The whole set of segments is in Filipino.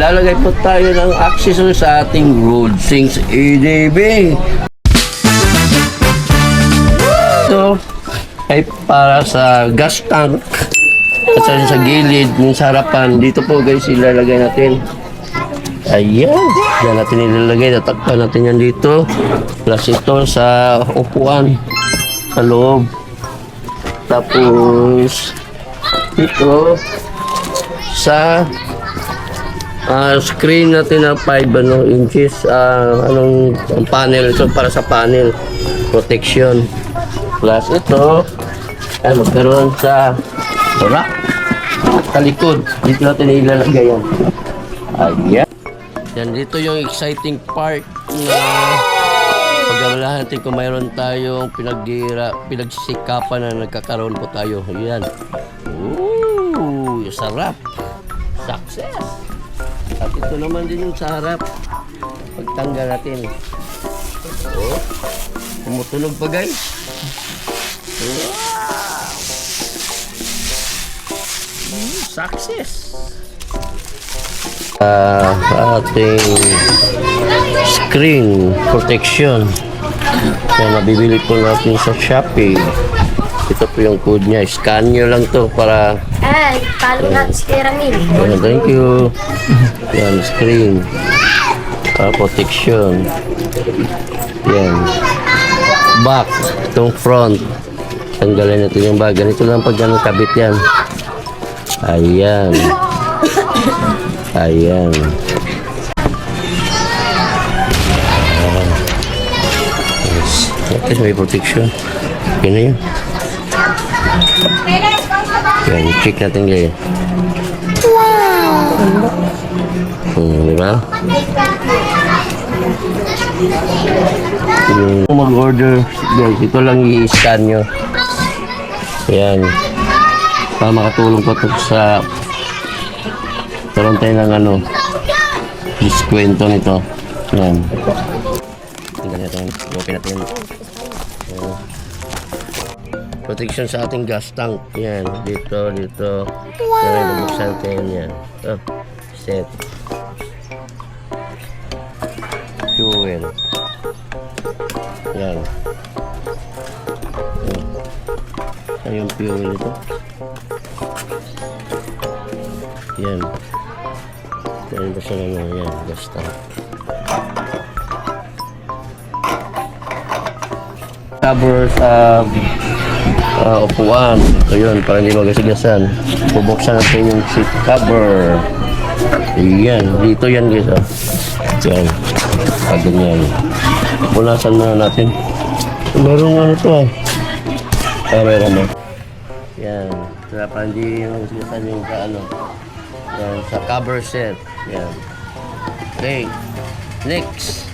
lalagay po tayo ng accessory sa ating Road Things EDB. Ito ay para sa gas tank at sa gilid, yung sa harapan. Dito po guys, ilalagay natin. Ayan, yan natin ilalagay. Tatakpan natin yan dito. Plus ito sa upuan sa loob. Tapos ito sa screen natin na 5 inches anong panel. Ito para sa panel protection. Plus ito ay magkaroon sa rack at talikod. Dito natin ilalagay yan. Ayan. Yan, dito yung exciting part na pag-amalahan natin kung mayroon tayong pinagsikapan na nagkakaroon po tayo. Ayan. Ooh, sarap. Success. At ito naman din yung sa harap. Pagtanggal natin. Oh, tumutunog pa guys. Wow. Success. Ating screen protection na nabibili po natin sa Shopee. Ito po yung code niya. Scan nyo lang to para follow natin si Ramil. thank you. Yan, screen protection. Yan, back, itong front. Tanggalin natin yung bag. Ganito lang pag kabit yan. Ayan. Ayan. Yes, may protection. Okay na yun. Yan, check natin ngayon. Wow! Diba? Kung mag-order, guys, ito lang i-scan nyo. Yan. Para makatulong po ito sa karoon tayo ng diskwento nito. Yan. Tingnan natin. Open natin. Protection sa ating gas tank. Yan. Dito. Yan. Bubuksan natin yan. Oh. Set. Fuel. Yan. Yan yung fuel nito. Yan. Yan ba siya yan, gas tank. Cover sa upuan. So yun, para hindi magasigasan. Bubuksan natin yung seat cover. Yan, dito yan guys. Yan, pag ganyan. Punasan na natin. Meron to meron mo. Yan, para hindi magasigasan yung yan, sa cover set. Yan. Okay. Next.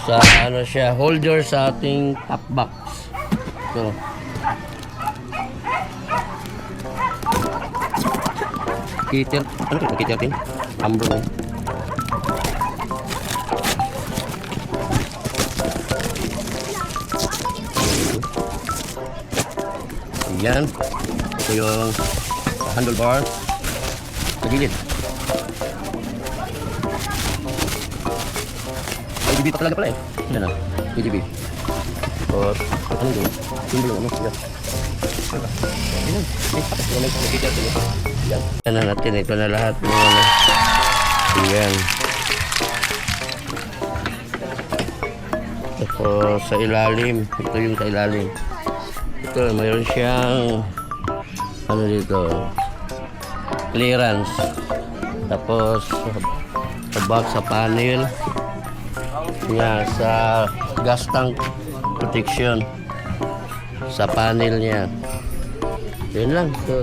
Sa siya, holder sa ating top box. Ito. Kitter. Ano ito? Kitter natin? Amber. Yan. Ito yung handlebar. Sa gilid. EDB pa talaga pala eh. Yan na. EDB. Or, ano yun? Simbolo, ano? Yan. Yan na natin. Ito na lahat. Yan. Ito sa ilalim. Ito yung sa ilalim. Ito, mayroon siyang dito? Clearance. Tapos sa box sa panel niya, sa gas tank protection sa panel niya. Yun lang. So,